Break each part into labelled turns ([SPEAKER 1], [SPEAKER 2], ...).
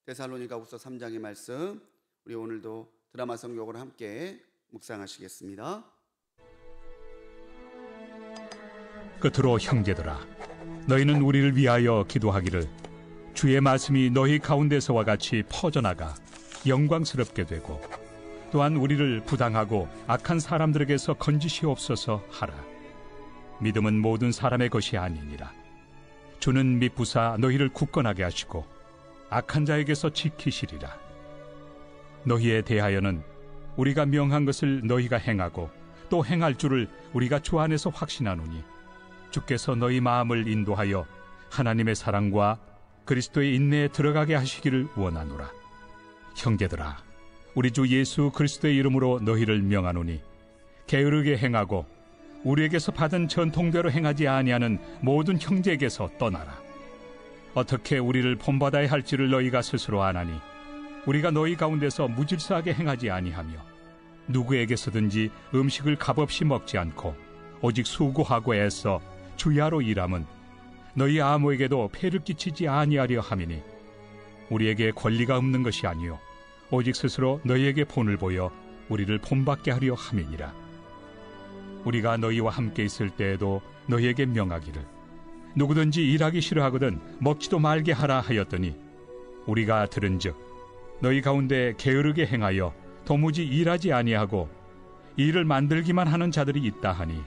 [SPEAKER 1] 데살로니가후서 3장의 말씀, 우리 오늘도 드라마 성경으로 함께 묵상하시겠습니다.
[SPEAKER 2] 끝으로 형제들아, 너희는 우리를 위하여 기도하기를 주의 말씀이 너희 가운데서와 같이 퍼져나가 영광스럽게 되고 또한 우리를 부당하고 악한 사람들에게서 건지시옵소서 하라. 믿음은 모든 사람의 것이 아니니라. 주는 미쁘사 너희를 굳건하게 하시고 악한 자에게서 지키시리라. 너희에 대하여는 우리가 명한 것을 너희가 행하고 또 행할 줄을 우리가 주 안에서 확신하노니 주께서 너희 마음을 인도하여 하나님의 사랑과 그리스도의 인내에 들어가게 하시기를 원하노라. 형제들아, 우리 주 예수 그리스도의 이름으로 너희를 명하노니 게으르게 행하고 우리에게서 받은 전통대로 행하지 아니하는 모든 형제에게서 떠나라. 어떻게 우리를 본받아야 할지를 너희가 스스로 아나니 우리가 너희 가운데서 무질서하게 행하지 아니하며 누구에게서든지 음식을 값없이 먹지 않고 오직 수고하고 애써 주야로 일함은 너희 아무에게도 폐를 끼치지 아니하려 함이니 우리에게 권리가 없는 것이 아니요 오직 스스로 너희에게 본을 보여 우리를 본받게 하려 함이니라. 우리가 너희와 함께 있을 때에도 너희에게 명하기를 누구든지 일하기 싫어하거든 먹지도 말게 하라 하였더니 우리가 들은즉 너희 가운데 게으르게 행하여 도무지 일하지 아니하고 일을 만들기만 하는 자들이 있다 하니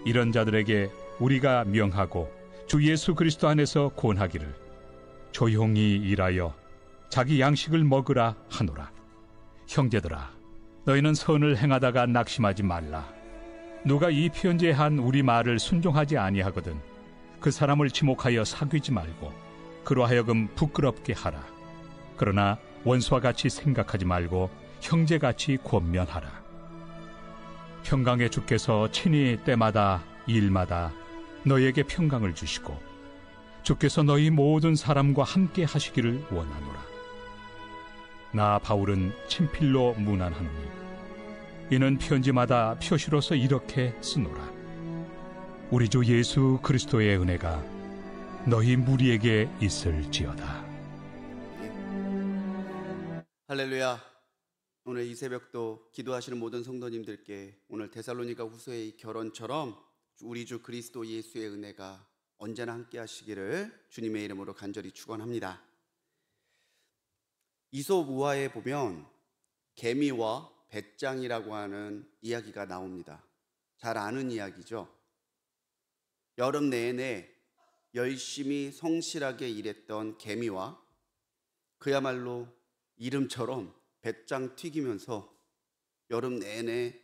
[SPEAKER 2] 이런 자들에게 우리가 명하고 주 예수 그리스도 안에서 권하기를 조용히 일하여 자기 양식을 먹으라 하노라. 형제들아, 너희는 선을 행하다가 낙심하지 말라. 누가 이 편지에 한 우리 말을 순종하지 아니하거든 그 사람을 지목하여 사귀지 말고 그로 하여금 부끄럽게 하라. 그러나 원수와 같이 생각하지 말고 형제같이 권면하라. 평강의 주께서 친히 때마다 일마다 너희에게 평강을 주시고 주께서 너희 모든 사람과 함께 하시기를 원하노라. 나 바울은 친필로 문안하노니 이는 편지마다 표시로서 이렇게 쓰노라. 우리 주 예수 그리스도의 은혜가 너희 무리에게 있을지어다.
[SPEAKER 1] 할렐루야. 오늘 이 새벽도 기도하시는 모든 성도님들께 오늘 데살로니가 후서의 결론처럼 우리 주 그리스도 예수의 은혜가 언제나 함께 하시기를 주님의 이름으로 간절히 축원합니다. 이솝 우화에 보면 개미와 배짱이라고 하는 이야기가 나옵니다. 잘 아는 이야기죠. 여름 내내 열심히 성실하게 일했던 개미와 그야말로 이름처럼 배짱 튀기면서 여름 내내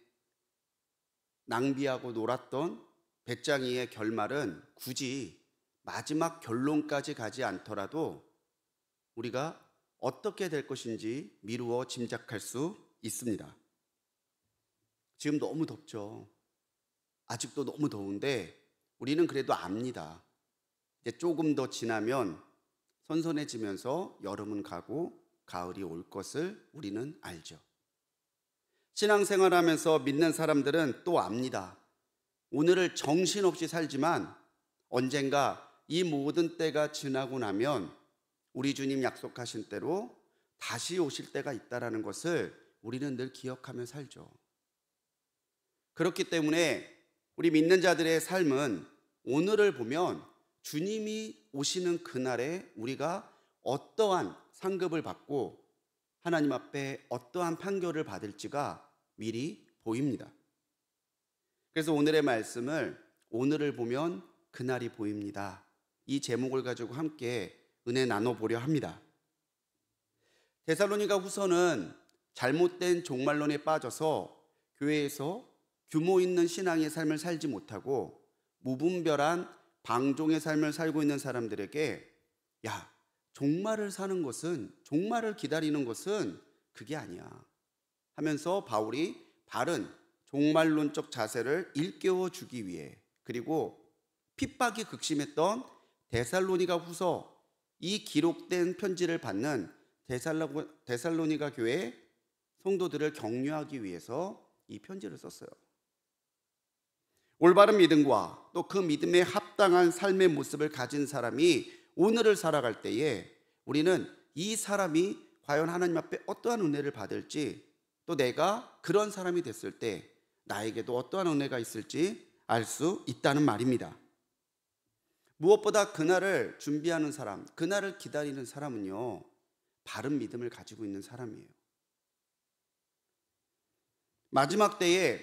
[SPEAKER 1] 낭비하고 놀았던 배짱이의 결말은 굳이 마지막 결론까지 가지 않더라도 우리가 어떻게 될 것인지 미루어 짐작할 수 있습니다. 지금 너무 덥죠. 아직도 너무 더운데 우리는 그래도 압니다. 이제 조금 더 지나면 선선해지면서 여름은 가고 가을이 올 것을 우리는 알죠. 신앙생활하면서 믿는 사람들은 또 압니다. 오늘을 정신없이 살지만 언젠가 이 모든 때가 지나고 나면 우리 주님 약속하신 대로 다시 오실 때가 있다는 것을 우리는 늘 기억하며 살죠. 그렇기 때문에 우리 믿는 자들의 삶은 오늘을 보면 주님이 오시는 그날에 우리가 어떠한 상급을 받고 하나님 앞에 어떠한 판결을 받을지가 미리 보입니다. 그래서 오늘의 말씀을 오늘을 보면 그날이 보입니다. 이 제목을 가지고 함께 은혜 나눠보려 합니다. 데살로니가 후서는 잘못된 종말론에 빠져서 교회에서 규모 있는 신앙의 삶을 살지 못하고 무분별한 방종의 삶을 살고 있는 사람들에게 야, 종말을 사는 것은, 종말을 기다리는 것은 그게 아니야 하면서 바울이 바른 종말론적 자세를 일깨워 주기 위해, 그리고 핍박이 극심했던 데살로니가 후서 이 기록된 편지를 받는 데살로니가 교회 성도들을 격려하기 위해서 이 편지를 썼어요. 올바른 믿음과 또 그 믿음에 합당한 삶의 모습을 가진 사람이 오늘을 살아갈 때에 우리는 이 사람이 과연 하나님 앞에 어떠한 은혜를 받을지, 또 내가 그런 사람이 됐을 때 나에게도 어떠한 은혜가 있을지 알 수 있다는 말입니다. 무엇보다 그날을 준비하는 사람, 그날을 기다리는 사람은요, 바른 믿음을 가지고 있는 사람이에요. 마지막 때에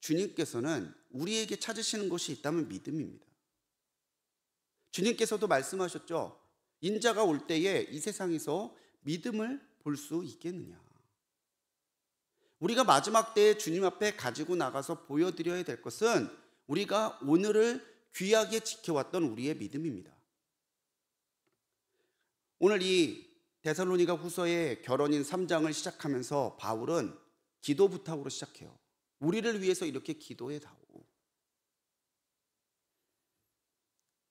[SPEAKER 1] 주님께서는 우리에게 찾으시는 것이 있다면 믿음입니다. 주님께서도 말씀하셨죠. 인자가 올 때에 이 세상에서 믿음을 볼 수 있겠느냐. 우리가 마지막 때에 주님 앞에 가지고 나가서 보여드려야 될 것은 우리가 오늘을 귀하게 지켜왔던 우리의 믿음입니다. 오늘 이 데살로니가 후서의 결혼인 3장을 시작하면서 바울은 기도 부탁으로 시작해요. 우리를 위해서 이렇게 기도해 다오.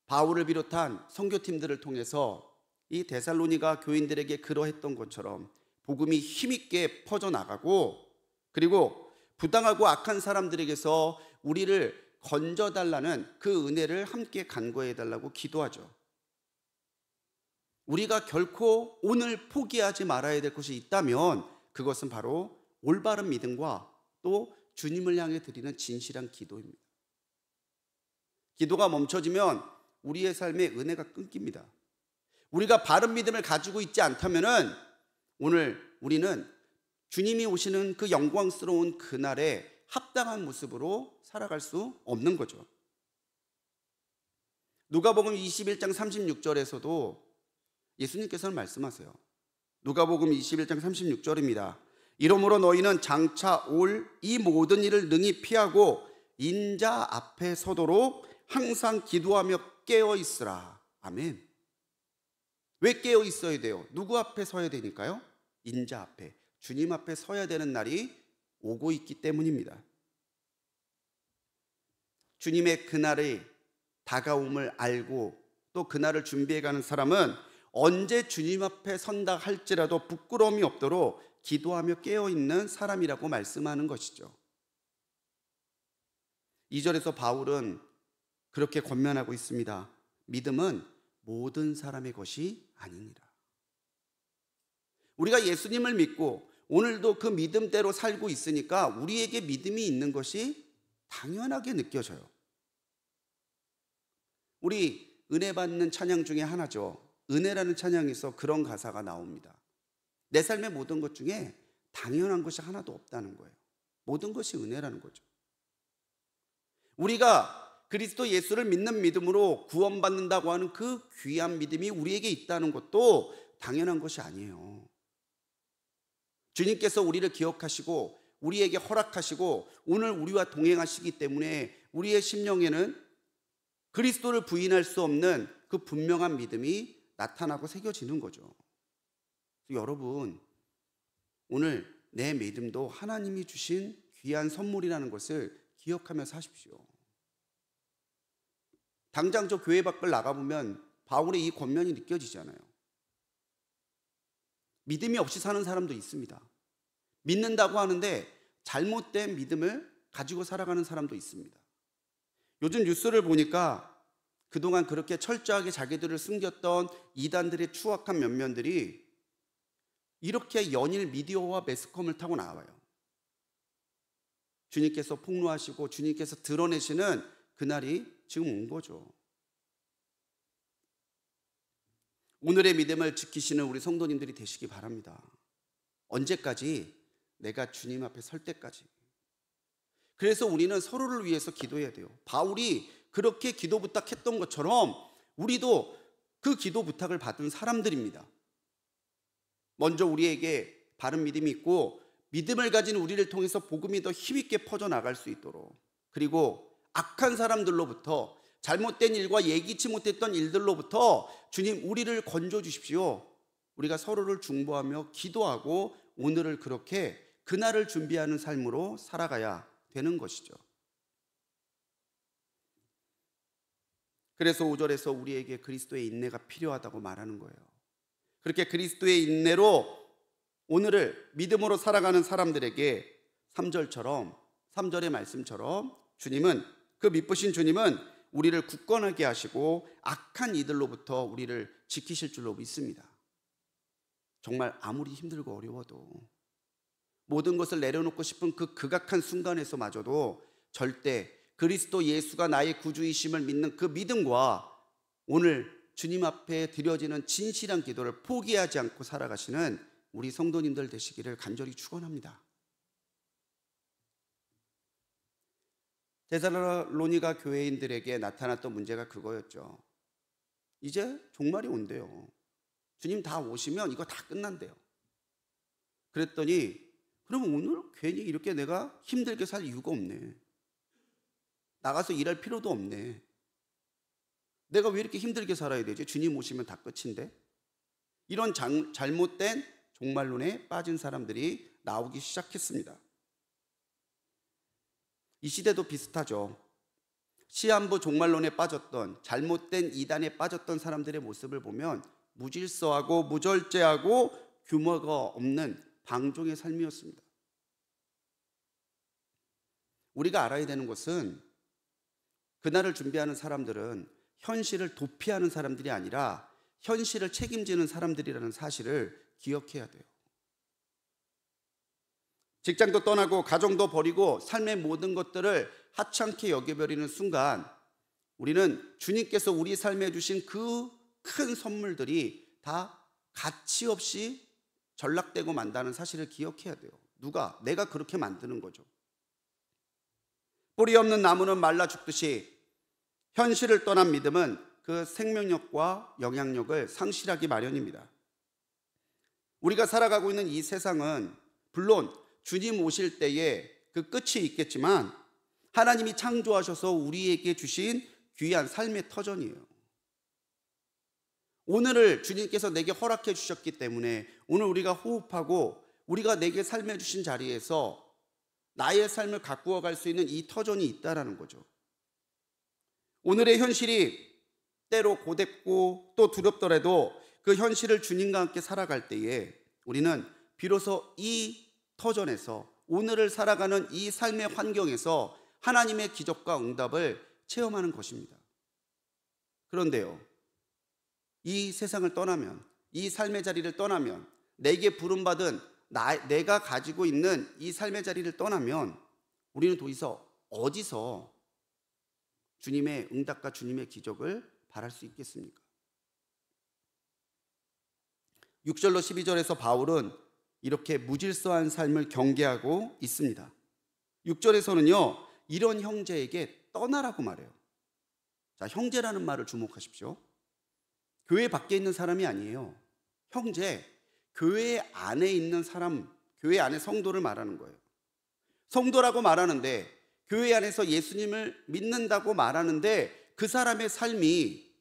[SPEAKER 1] 바울을 비롯한 선교팀들을 통해서 이 데살로니가 교인들에게 그러했던 것처럼 복음이 힘있게 퍼져나가고, 그리고 부당하고 악한 사람들에게서 우리를 건져달라는 그 은혜를 함께 간구해달라고 기도하죠. 우리가 결코 오늘 포기하지 말아야 될 것이 있다면 그것은 바로 올바른 믿음과 또 주님을 향해 드리는 진실한 기도입니다. 기도가 멈춰지면 우리의 삶에 은혜가 끊깁니다. 우리가 바른 믿음을 가지고 있지 않다면은 오늘 우리는 주님이 오시는 그 영광스러운 그날에 합당한 모습으로 살아갈 수 없는 거죠. 누가복음 21장 36절에서도 예수님께서는 말씀하세요. 누가복음 21장 36절입니다. 이러므로 너희는 장차 올 이 모든 일을 능히 피하고 인자 앞에 서도록 항상 기도하며 깨어 있으라. 아멘. 왜 깨어 있어야 돼요? 누구 앞에 서야 되니까요? 인자 앞에, 주님 앞에 서야 되는 날이 오고 있기 때문입니다. 주님의 그날이 다가옴을 알고 또 그날을 준비해가는 사람은 언제 주님 앞에 선다 할지라도 부끄러움이 없도록 기도하며 깨어있는 사람이라고 말씀하는 것이죠. 2절에서 바울은 그렇게 권면하고 있습니다. 믿음은 모든 사람의 것이 아니니라. 우리가 예수님을 믿고 오늘도 그 믿음대로 살고 있으니까 우리에게 믿음이 있는 것이 당연하게 느껴져요. 우리 은혜 받는 찬양 중에 하나죠. 은혜라는 찬양에서 그런 가사가 나옵니다. 내 삶의 모든 것 중에 당연한 것이 하나도 없다는 거예요. 모든 것이 은혜라는 거죠. 우리가 그리스도 예수를 믿는 믿음으로 구원받는다고 하는 그 귀한 믿음이 우리에게 있다는 것도 당연한 것이 아니에요. 주님께서 우리를 기억하시고 우리에게 허락하시고 오늘 우리와 동행하시기 때문에 우리의 심령에는 그리스도를 부인할 수 없는 그 분명한 믿음이 나타나고 새겨지는 거죠. 여러분, 오늘 내 믿음도 하나님이 주신 귀한 선물이라는 것을 기억하며 사십시오. 당장 저 교회 밖을 나가보면 바울의 이 권면이 느껴지잖아요. 믿음이 없이 사는 사람도 있습니다. 믿는다고 하는데 잘못된 믿음을 가지고 살아가는 사람도 있습니다. 요즘 뉴스를 보니까 그동안 그렇게 철저하게 자기들을 숨겼던 이단들의 추악한 면면들이 이렇게 연일 미디어와 매스컴을 타고 나와요. 주님께서 폭로하시고 주님께서 드러내시는 그날이 지금 온 거죠. 오늘의 믿음을 지키시는 우리 성도님들이 되시기 바랍니다. 언제까지? 내가 주님 앞에 설 때까지. 그래서 우리는 서로를 위해서 기도해야 돼요. 바울이 그렇게 기도 부탁했던 것처럼 우리도 그 기도 부탁을 받은 사람들입니다. 먼저 우리에게 바른 믿음이 있고 믿음을 가진 우리를 통해서 복음이 더 힘있게 퍼져나갈 수 있도록, 그리고 악한 사람들로부터, 잘못된 일과 예기치 못했던 일들로부터 주님 우리를 건져 주십시오. 우리가 서로를 중보하며 기도하고 오늘을 그렇게 그날을 준비하는 삶으로 살아가야 되는 것이죠. 그래서 5절에서 우리에게 그리스도의 인내가 필요하다고 말하는 거예요. 그렇게 그리스도의 인내로 오늘을 믿음으로 살아가는 사람들에게 3절의 말씀처럼 주님은, 그 미쁘신 주님은 우리를 굳건하게 하시고 악한 이들로부터 우리를 지키실 줄로 믿습니다. 정말 아무리 힘들고 어려워도 모든 것을 내려놓고 싶은 그 극악한 순간에서마저도 절대 그리스도 예수가 나의 구주이심을 믿는 그 믿음과 오늘 주님 앞에 드려지는 진실한 기도를 포기하지 않고 살아가시는 우리 성도님들 되시기를 간절히 축원합니다. 데살로니가 교회인들에게 나타났던 문제가 그거였죠. 이제 종말이 온대요. 주님 다 오시면 이거 다 끝난대요. 그랬더니 그럼 오늘 괜히 이렇게 내가 힘들게 살 이유가 없네. 나가서 일할 필요도 없네. 내가 왜 이렇게 힘들게 살아야 되지? 주님 오시면 다 끝인데? 이런 잘못된 종말론에 빠진 사람들이 나오기 시작했습니다. 이 시대도 비슷하죠. 시한부 종말론에 빠졌던, 잘못된 이단에 빠졌던 사람들의 모습을 보면 무질서하고 무절제하고 규모가 없는 방종의 삶이었습니다. 우리가 알아야 되는 것은 그날을 준비하는 사람들은 현실을 도피하는 사람들이 아니라 현실을 책임지는 사람들이라는 사실을 기억해야 돼요. 직장도 떠나고 가정도 버리고 삶의 모든 것들을 하찮게 여겨버리는 순간 우리는 주님께서 우리 삶에 주신 그 큰 선물들이 다 가치 없이 전락되고 만다는 사실을 기억해야 돼요. 누가? 내가 그렇게 만드는 거죠. 뿌리 없는 나무는 말라 죽듯이 현실을 떠난 믿음은 그 생명력과 영향력을 상실하기 마련입니다. 우리가 살아가고 있는 이 세상은 물론 주님 오실 때에 그 끝이 있겠지만 하나님이 창조하셔서 우리에게 주신 귀한 삶의 터전이에요. 오늘을 주님께서 내게 허락해 주셨기 때문에 오늘 우리가 호흡하고 우리가 내게 삶해 주신 자리에서 나의 삶을 가꾸어 갈 수 있는 이 터전이 있다라는 거죠. 오늘의 현실이 때로 고됐고 또 두렵더라도 그 현실을 주님과 함께 살아갈 때에 우리는 비로소 이 터전에서 오늘을 살아가는 이 삶의 환경에서 하나님의 기적과 응답을 체험하는 것입니다. 그런데요, 이 세상을 떠나면, 이 삶의 자리를 떠나면, 내게 부름받은 내가 가지고 있는 이 삶의 자리를 떠나면 우리는 도대체 어디서 주님의 응답과 주님의 기적을 바랄 수 있겠습니까? 6절로 12절에서 바울은 이렇게 무질서한 삶을 경계하고 있습니다. 6절에서는요, 이런 형제에게 떠나라고 말해요. 자, 형제라는 말을 주목하십시오. 교회 밖에 있는 사람이 아니에요. 형제, 교회 안에 있는 사람, 교회 안에 성도를 말하는 거예요. 성도라고 말하는데, 교회 안에서 예수님을 믿는다고 말하는데 그 사람의 삶이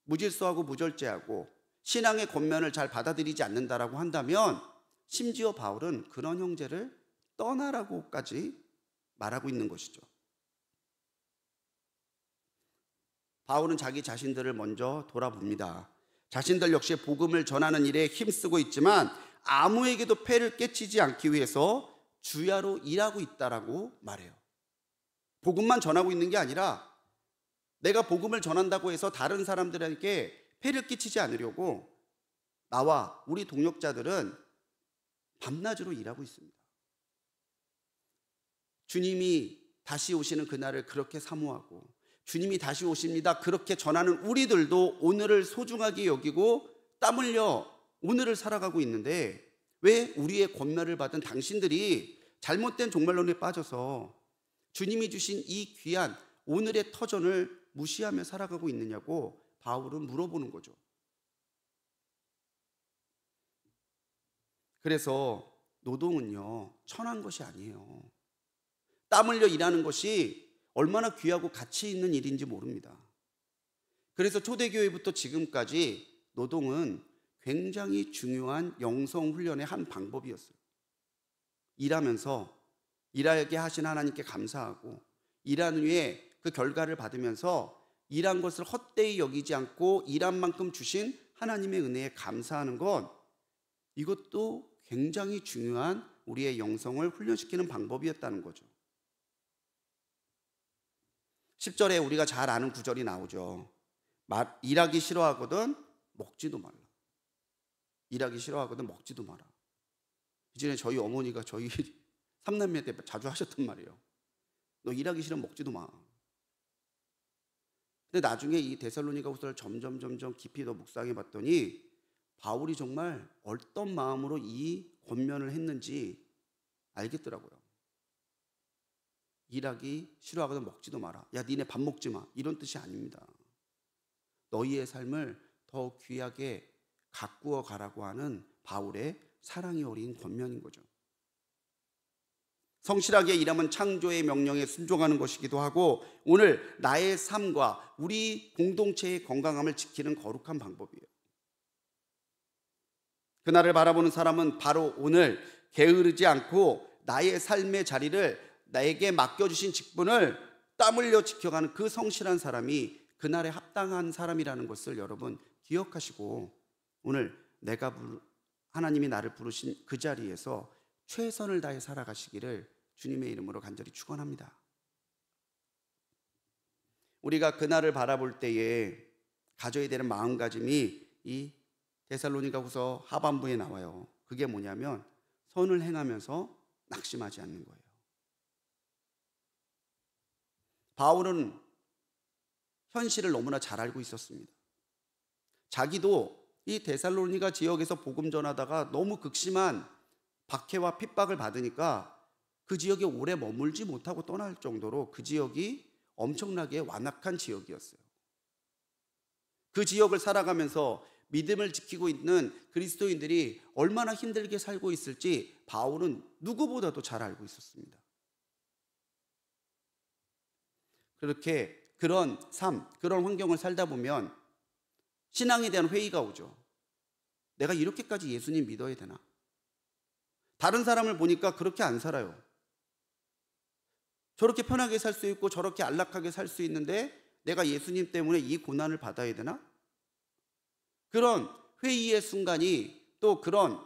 [SPEAKER 1] 무질서하고 무절제하고 신앙의 권면을 잘 받아들이지 않는다라고 한다면 심지어 바울은 그런 형제를 떠나라고까지 말하고 있는 것이죠. 바울은 자기 자신들을 먼저 돌아봅니다. 자신들 역시 복음을 전하는 일에 힘쓰고 있지만 아무에게도 폐를 끼치지 않기 위해서 주야로 일하고 있다라고 말해요. 복음만 전하고 있는 게 아니라 내가 복음을 전한다고 해서 다른 사람들에게 폐를 끼치지 않으려고 나와 우리 동역자들은 밤낮으로 일하고 있습니다. 주님이 다시 오시는 그날을 그렇게 사모하고 주님이 다시 오십니다 그렇게 전하는 우리들도 오늘을 소중하게 여기고 땀 흘려 오늘을 살아가고 있는데 왜 우리의 권면을 받은 당신들이 잘못된 종말론에 빠져서 주님이 주신 이 귀한 오늘의 터전을 무시하며 살아가고 있느냐고 바울은 물어보는 거죠. 그래서 노동은요, 천한 것이 아니에요. 땀 흘려 일하는 것이 얼마나 귀하고 가치 있는 일인지 모릅니다. 그래서 초대교회부터 지금까지 노동은 굉장히 중요한 영성 훈련의 한 방법이었어요. 일하면서 일하게 하신 하나님께 감사하고 일한 후에 그 결과를 받으면서 일한 것을 헛되이 여기지 않고 일한 만큼 주신 하나님의 은혜에 감사하는 것, 이것도 굉장히 중요한 우리의 영성을 훈련시키는 방법이었다는 거죠. 10절에 우리가 잘 아는 구절이 나오죠. 일하기 싫어하거든 먹지도 말라. 일하기 싫어하거든 먹지도 마라. 이전에 저희 어머니가 저희 삼남매 때 자주 하셨단 말이에요. 너 일하기 싫으면 먹지도 마. 근데 나중에 이 데살로니가후서를 점점 깊이 더 묵상해 봤더니 바울이 정말 어떤 마음으로 이 권면을 했는지 알겠더라고요. 일하기 싫어하거든 먹지도 마라. 야, 니네 밥 먹지 마. 이런 뜻이 아닙니다. 너희의 삶을 더 귀하게 가꾸어 가라고 하는 바울의 사랑이 어린 권면인 거죠. 성실하게 일하면 창조의 명령에 순종하는 것이기도 하고 오늘 나의 삶과 우리 공동체의 건강함을 지키는 거룩한 방법이에요. 그날을 바라보는 사람은 바로 오늘 게으르지 않고 나의 삶의 자리를 나에게 맡겨주신 직분을 땀 흘려 지켜가는 그 성실한 사람이 그날에 합당한 사람이라는 것을 여러분 기억하시고 오늘 하나님이 나를 부르신 그 자리에서 최선을 다해 살아가시기를 주님의 이름으로 간절히 축원합니다. 우리가 그날을 바라볼 때에 가져야 되는 마음가짐이 이 데살로니가후서 하반부에 나와요. 그게 뭐냐면 선을 행하면서 낙심하지 않는 거예요. 바울은 현실을 너무나 잘 알고 있었습니다. 자기도 이 데살로니가 지역에서 복음 전하다가 너무 극심한 박해와 핍박을 받으니까 그 지역에 오래 머물지 못하고 떠날 정도로 그 지역이 엄청나게 완악한 지역이었어요. 그 지역을 살아가면서 믿음을 지키고 있는 그리스도인들이 얼마나 힘들게 살고 있을지 바울은 누구보다도 잘 알고 있었습니다. 그렇게 그런 삶, 그런 환경을 살다 보면 신앙에 대한 회의가 오죠. 내가 이렇게까지 예수님 믿어야 되나? 다른 사람을 보니까 그렇게 안 살아요. 저렇게 편하게 살 수 있고 저렇게 안락하게 살 수 있는데 내가 예수님 때문에 이 고난을 받아야 되나? 그런 회의의 순간이 또 그런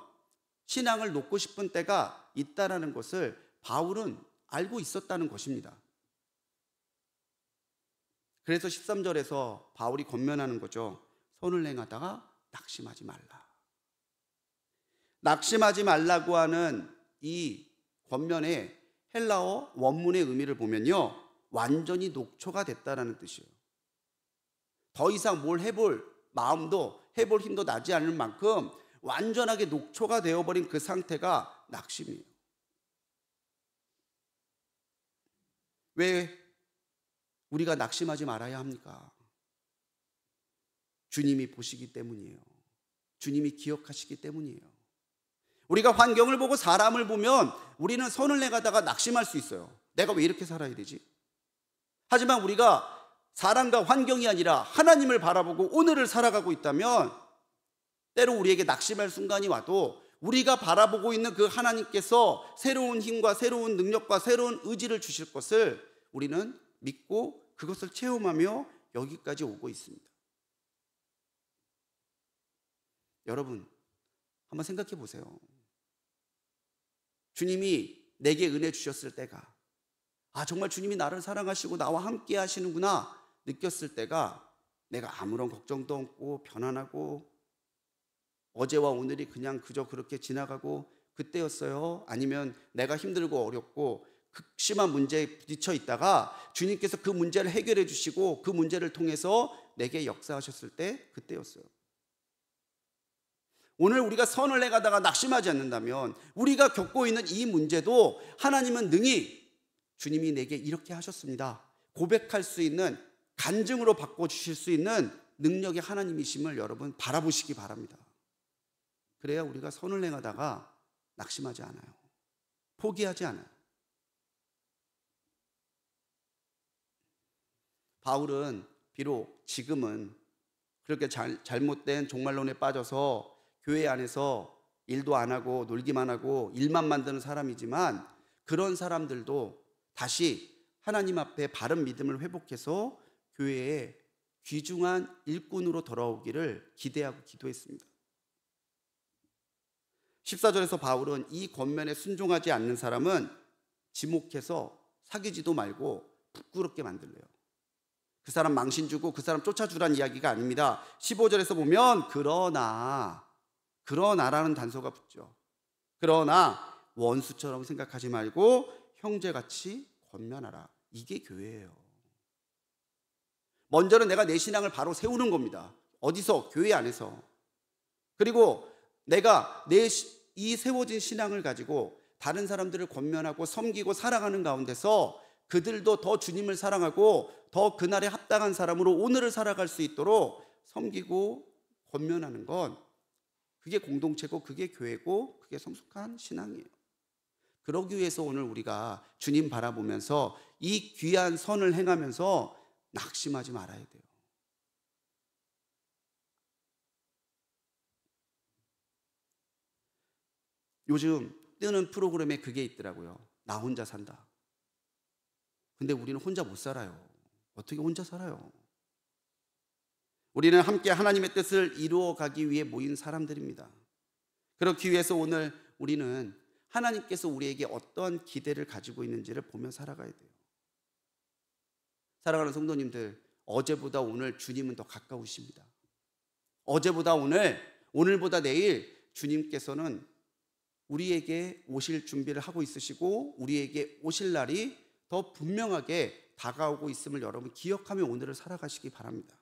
[SPEAKER 1] 신앙을 놓고 싶은 때가 있다라는 것을 바울은 알고 있었다는 것입니다. 그래서 13절에서 바울이 권면하는 거죠. 선을 행하다가 낙심하지 말라. 낙심하지 말라고 하는 이 권면의 헬라어 원문의 의미를 보면요, 완전히 녹초가 됐다라는 뜻이에요. 더 이상 뭘 해볼 마음도 해볼 힘도 나지 않을 만큼 완전하게 녹초가 되어버린 그 상태가 낙심이에요. 왜 우리가 낙심하지 말아야 합니까? 주님이 보시기 때문이에요. 주님이 기억하시기 때문이에요. 우리가 환경을 보고 사람을 보면 우리는 선을 내가다가 낙심할 수 있어요. 내가 왜 이렇게 살아야 되지? 하지만 우리가 사람과 환경이 아니라 하나님을 바라보고 오늘을 살아가고 있다면 때로 우리에게 낙심할 순간이 와도 우리가 바라보고 있는 그 하나님께서 새로운 힘과 새로운 능력과 새로운 의지를 주실 것을 우리는 믿고 그것을 체험하며 여기까지 오고 있습니다. 여러분, 한번 생각해 보세요. 주님이 내게 은혜 주셨을 때가, 정말 주님이 나를 사랑하시고 나와 함께 하시는구나 느꼈을 때가 내가 아무런 걱정도 없고 편안하고 어제와 오늘이 그냥 그저 그렇게 지나가고 그때였어요? 아니면 내가 힘들고 어렵고 극심한 문제에 부딪혀 있다가 주님께서 그 문제를 해결해 주시고 그 문제를 통해서 내게 역사하셨을 때 그때였어요? 오늘 우리가 선을 내가다가 낙심하지 않는다면 우리가 겪고 있는 이 문제도 하나님은 능히 주님이 내게 이렇게 하셨습니다 고백할 수 있는, 간증으로 바꿔주실 수 있는 능력의 하나님이심을 여러분 바라보시기 바랍니다. 그래야 우리가 선을 행하다가 낙심하지 않아요. 포기하지 않아요. 바울은 비록 지금은 그렇게 잘못된 종말론에 빠져서 교회 안에서 일도 안 하고 놀기만 하고 일만 만드는 사람이지만 그런 사람들도 다시 하나님 앞에 바른 믿음을 회복해서 교회에 귀중한 일꾼으로 돌아오기를 기대하고 기도했습니다. 14절에서 바울은 이 권면에 순종하지 않는 사람은 지목해서 사귀지도 말고 부끄럽게 만들래요. 그 사람 망신 주고 그 사람 쫓아주란 이야기가 아닙니다. 15절에서 보면 그러나 그러나라는 단서가 붙죠. 그러나 원수처럼 생각하지 말고 형제같이 권면하라. 이게 교회예요. 먼저는 내가 내 신앙을 바로 세우는 겁니다. 어디서? 교회 안에서. 그리고 내가 이 세워진 신앙을 가지고 다른 사람들을 권면하고 섬기고 살아가는 가운데서 그들도 더 주님을 사랑하고 더 그날에 합당한 사람으로 오늘을 살아갈 수 있도록 섬기고 권면하는 건 그게 공동체고 그게 교회고 그게 성숙한 신앙이에요. 그러기 위해서 오늘 우리가 주님 바라보면서 이 귀한 선을 행하면서 낙심하지 말아야 돼요. 요즘 뜨는 프로그램에 그게 있더라고요. 나 혼자 산다. 근데 우리는 혼자 못 살아요. 어떻게 혼자 살아요? 우리는 함께 하나님의 뜻을 이루어 가기 위해 모인 사람들입니다. 그렇기 위해서 오늘 우리는 하나님께서 우리에게 어떤 기대를 가지고 있는지를 보며 살아가야 돼요. 사랑하는 성도님들, 어제보다 오늘 주님은 더 가까우십니다. 어제보다 오늘보다 내일 주님께서는 우리에게 오실 준비를 하고 있으시고 우리에게 오실 날이 더 분명하게 다가오고 있음을 여러분 기억하며 오늘을 살아가시기 바랍니다.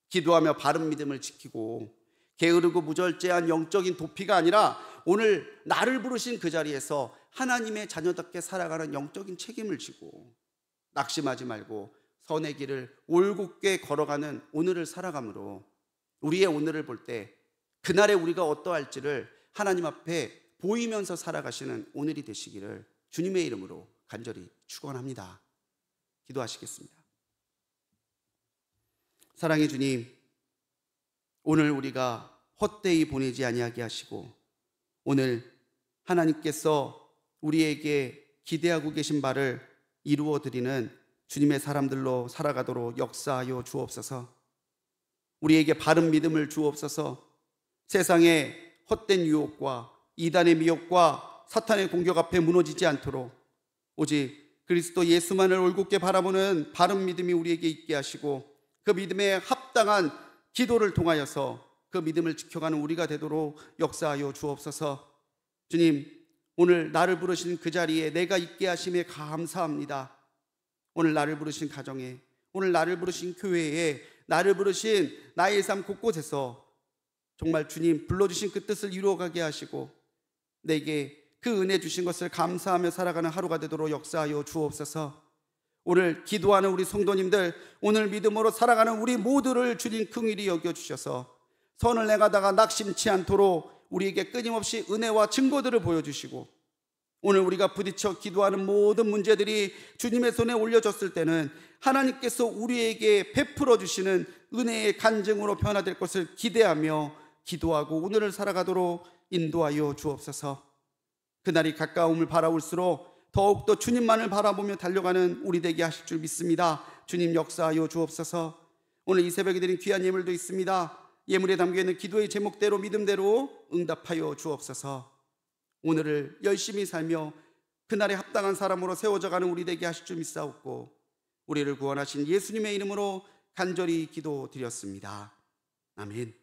[SPEAKER 1] 기도하며 바른 믿음을 지키고 게으르고 무절제한 영적인 도피가 아니라 오늘 나를 부르신 그 자리에서 하나님의 자녀답게 살아가는 영적인 책임을 지고 낙심하지 말고 선의 길을 올곧게 걸어가는 오늘을 살아감으로 우리의 오늘을 볼 때 그날에 우리가 어떠할지를 하나님 앞에 보이면서 살아가시는 오늘이 되시기를 주님의 이름으로 간절히 축원합니다. 기도하시겠습니다. 사랑의 주님, 오늘 우리가 헛되이 보내지 아니하게 하시고 오늘 하나님께서 우리에게 기대하고 계신 바를 이루어 드리는 주님의 사람들로 살아가도록 역사하여 주옵소서. 우리에게 바른 믿음을 주옵소서. 세상의 헛된 유혹과 이단의 미혹과 사탄의 공격 앞에 무너지지 않도록 오직 그리스도 예수만을 올곧게 바라보는 바른 믿음이 우리에게 있게 하시고 그 믿음에 합당한 기도를 통하여서 그 믿음을 지켜가는 우리가 되도록 역사하여 주옵소서. 주님, 오늘 나를 부르신 그 자리에 내가 있게 하심에 감사합니다. 오늘 나를 부르신 가정에, 오늘 나를 부르신 교회에, 나를 부르신 나의 삶 곳곳에서 정말 주님 불러주신 그 뜻을 이루어가게 하시고 내게 그 은혜 주신 것을 감사하며 살아가는 하루가 되도록 역사하여 주옵소서. 오늘 기도하는 우리 성도님들, 오늘 믿음으로 살아가는 우리 모두를 주님 긍휼히 여겨주셔서 선을 행하다가 낙심치 않도록 우리에게 끊임없이 은혜와 증거들을 보여주시고 오늘 우리가 부딪혀 기도하는 모든 문제들이 주님의 손에 올려졌을 때는 하나님께서 우리에게 베풀어 주시는 은혜의 간증으로 변화될 것을 기대하며 기도하고 오늘을 살아가도록 인도하여 주옵소서. 그날이 가까움을 바라올수록 더욱더 주님만을 바라보며 달려가는 우리 되게 하실 줄 믿습니다. 주님 역사하여 주옵소서. 오늘 이 새벽에 드린 귀한 예물도 있습니다. 예물에 담겨있는 기도의 제목대로 믿음대로 응답하여 주옵소서. 오늘을 열심히 살며 그날에 합당한 사람으로 세워져가는 우리 되게 하실 줄 믿사옵고 우리를 구원하신 예수님의 이름으로 간절히 기도드렸습니다. 아멘.